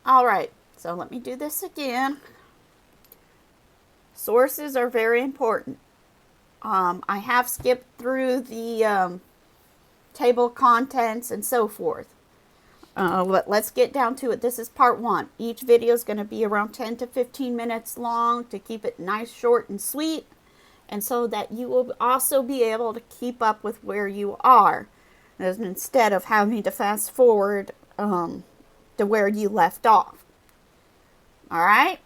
All right, so let me do this again. Sources are very important. I have skipped through the table of contents and so forth. But let's get down to it. This is part one. Each video is going to be around 10 to 15 minutes long to keep it nice, short, and sweet, and so that you will also be able to keep up with where you are, instead of having to fast forward to where you left off. All right?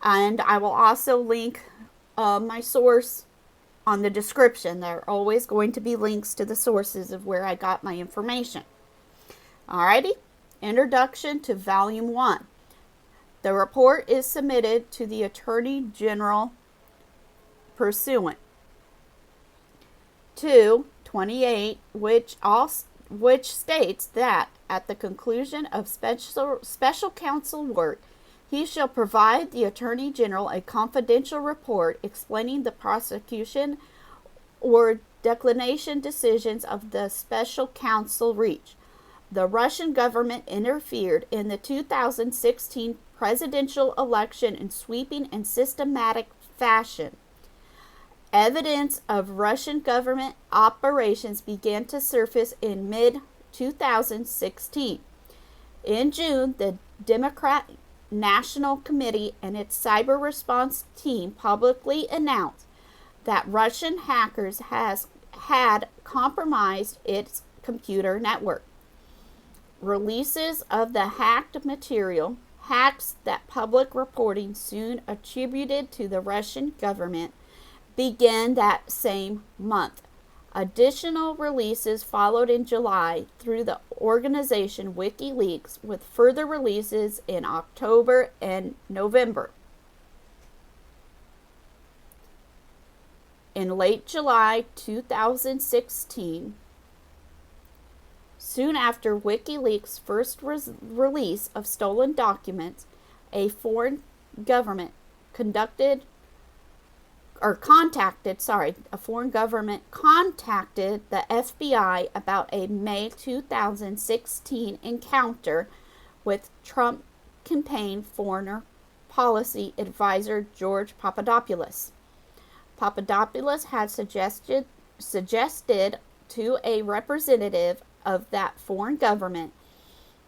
And I will also link my source on the description. There are always going to be links to the sources of where I got my information. Alrighty, Introduction to Volume 1. The report is submitted to the Attorney General pursuant to 28, which states that at the conclusion of special counsel work, he shall provide the Attorney General a confidential report explaining the prosecution or declination decisions of the special counsel reached. The Russian government interfered in the 2016 presidential election in sweeping and systematic fashion. Evidence of Russian government operations began to surface in mid-2016. In June, the Democrat National Committee and its cyber response team publicly announced that Russian hackers had compromised its computer network. Releases of the hacked material, hacks that public reporting soon attributed to the Russian government, began that same month. Additional releases followed in July through the organization WikiLeaks, with further releases in October and November. In late July 2016, soon after WikiLeaks' first release of stolen documents, a foreign government contacted the FBI about a May 2016 encounter with Trump campaign foreign policy advisor George Papadopoulos. Papadopoulos had suggested to a representative of that foreign government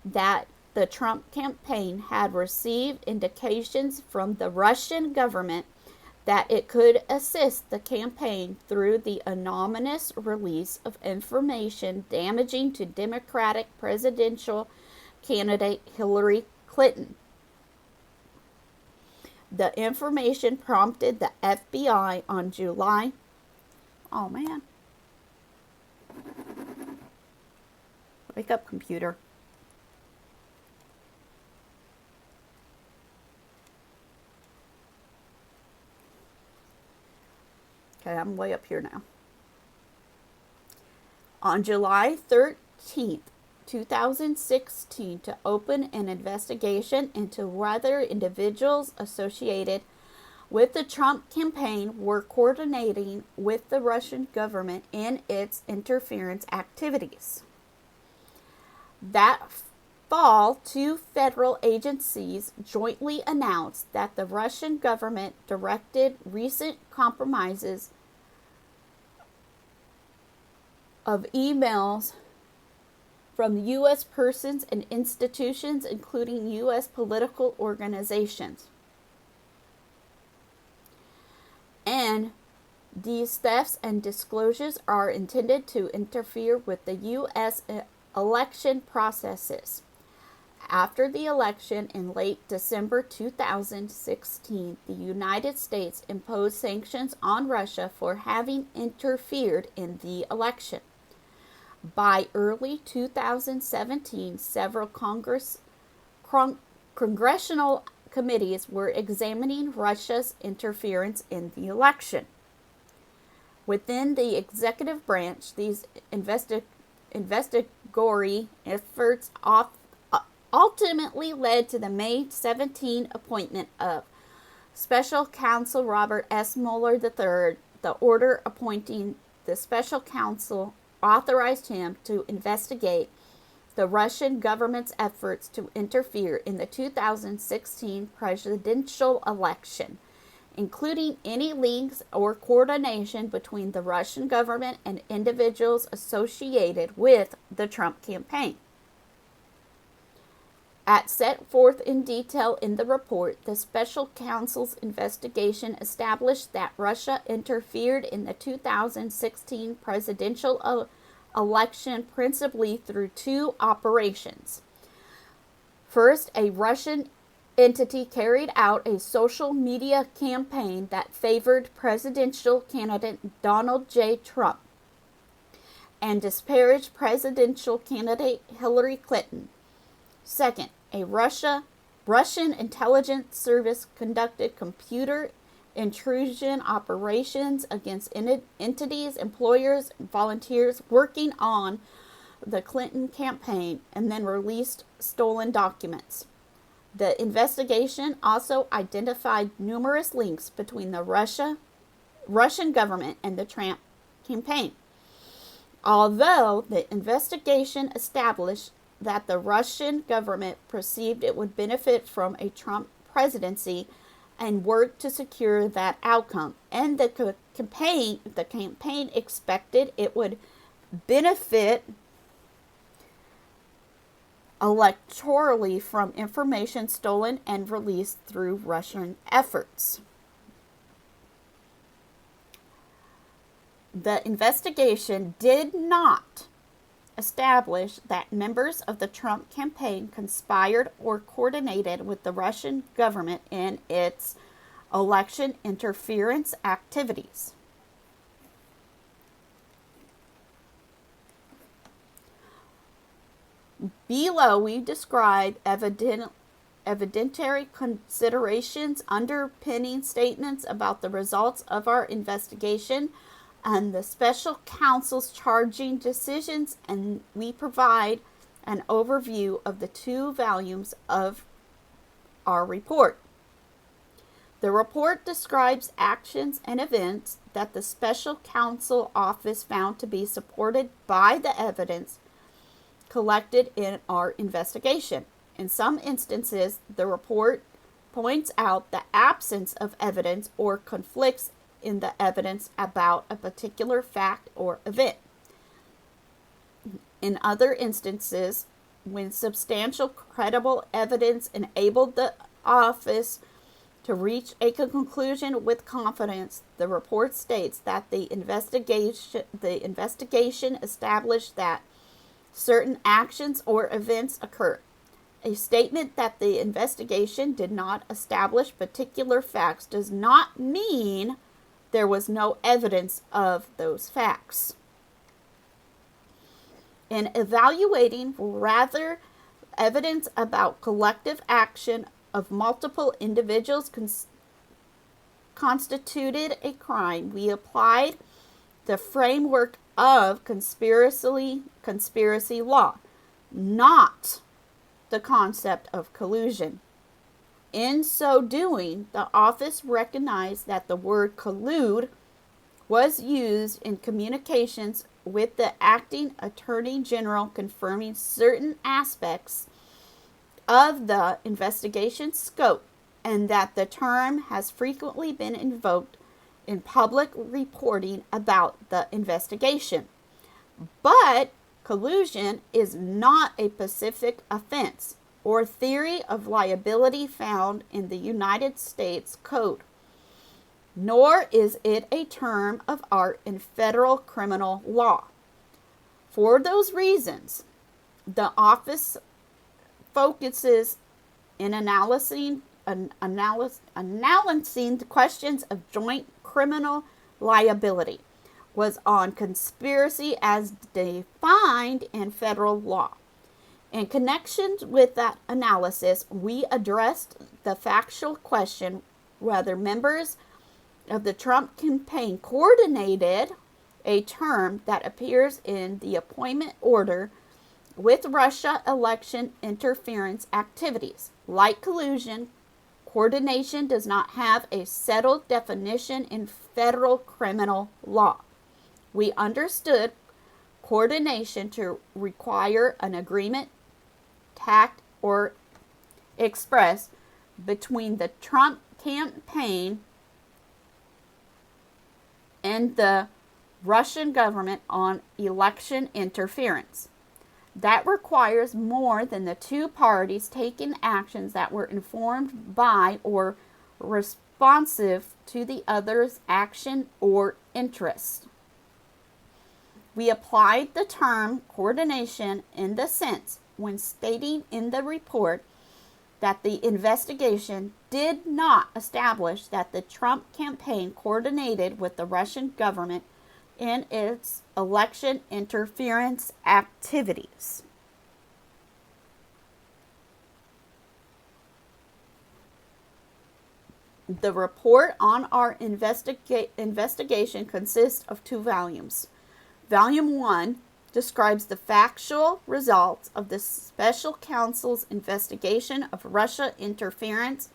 that the Trump campaign had received indications from the Russian government that it could assist the campaign through the anonymous release of information damaging to Democratic presidential candidate Hillary Clinton. The information prompted the FBI on July. Oh man. Wake up, computer. Okay, I'm way up here now. On July 13th, 2016, to open an investigation into whether individuals associated with the Trump campaign were coordinating with the Russian government in its interference activities. That fall, two federal agencies jointly announced that the Russian government directed recent compromises of emails from U.S. persons and institutions, including U.S. political organizations. And these thefts and disclosures are intended to interfere with the U.S. election processes. After the election in late December 2016, the United States imposed sanctions on Russia for having interfered in the election. By early 2017, several congressional committees were examining Russia's interference in the election. Within the executive branch, these investigatory efforts ultimately led to the May 17 appointment of Special Counsel Robert S. Mueller III. The order appointing the special counsel authorized him to investigate the Russian government's efforts to interfere in the 2016 presidential election, including any links or coordination between the Russian government and individuals associated with the Trump campaign. As set forth in detail in the report, the special counsel's investigation established that Russia interfered in the 2016 presidential election principally through two operations. First, a Russian entity carried out a social media campaign that favored presidential candidate Donald J. Trump and disparaged presidential candidate Hillary Clinton. Second, a Russian intelligence service conducted computer intrusion operations against entities, employers, and volunteers working on the Clinton campaign and then released stolen documents. The investigation also identified numerous links between the Russian government and the Trump campaign. Although the investigation established that the Russian government perceived it would benefit from a Trump presidency and worked to secure that outcome, and the campaign expected it would benefit electorally from information stolen and released through Russian efforts. The investigation did not establish that members of the Trump campaign conspired or coordinated with the Russian government in its election interference activities. Below, we describe evidentiary considerations underpinning statements about the results of our investigation and the special counsel's charging decisions, and we provide an overview of the two volumes of our report. The report describes actions and events that the special counsel office found to be supported by the evidence collected in our investigation. In some instances, the report points out the absence of evidence or conflicts in the evidence about a particular fact or event. In other instances, when substantial credible evidence enabled the office to reach a conclusion with confidence, the report states that the investigation established that certain actions or events occurred. A statement that the investigation did not establish particular facts does not mean there was no evidence of those facts. In evaluating rather evidence about collective action of multiple individuals constituted a crime, we applied the framework of conspiracy law, not the concept of collusion. In so doing, the office recognized that the word collude was used in communications with the acting attorney general confirming certain aspects of the investigation scope, and that the term has frequently been invoked in public reporting about the investigation. But collusion is not a specific offense or theory of liability found in the United States Code, nor is it a term of art in federal criminal law. For those reasons, the office focuses in analyzing the questions of joint criminal liability was on conspiracy as defined in federal law. In connection with that analysis, we addressed the factual question whether members of the Trump campaign coordinated, a term that appears in the appointment order, with Russia election interference activities. Like collusion, coordination does not have a settled definition in federal criminal law. We understood coordination to require an agreement, tact, or express between the Trump campaign and the Russian government on election interference. That requires more than the two parties taking actions that were informed by or responsive to the other's action or interest. We applied the term coordination in the sense when stating in the report that the investigation did not establish that the Trump campaign coordinated with the Russian government in its election interference activities. The report on our investigation consists of 2 volumes. Volume 1 describes the factual results of the special counsel's investigation of Russia interference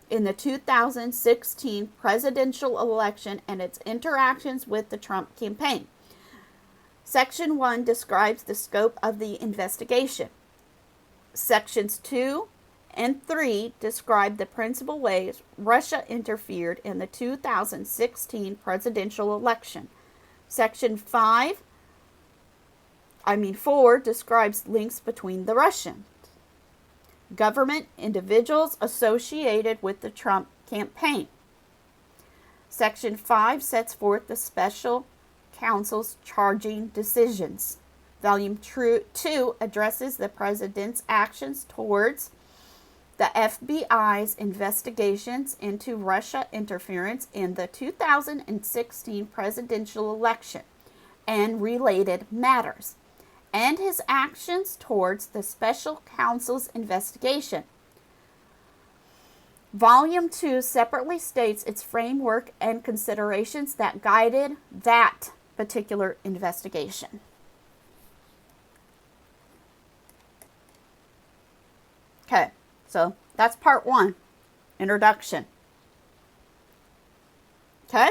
in the 2016 presidential election and its interactions with the Trump campaign. Section 1 describes the scope of the investigation. Sections 2 and 3 describe the principal ways Russia interfered in the 2016 presidential election. Section 4 describes links between the Russian government, individuals associated with the Trump campaign. Section 5 sets forth the special counsel's charging decisions. Volume 2 addresses the president's actions towards the FBI's investigations into Russia interference in the 2016 presidential election and related matters, and his actions towards the special counsel's investigation. Volume 2 separately states its framework and considerations that guided that particular investigation. Okay, so that's part 1, introduction. Okay?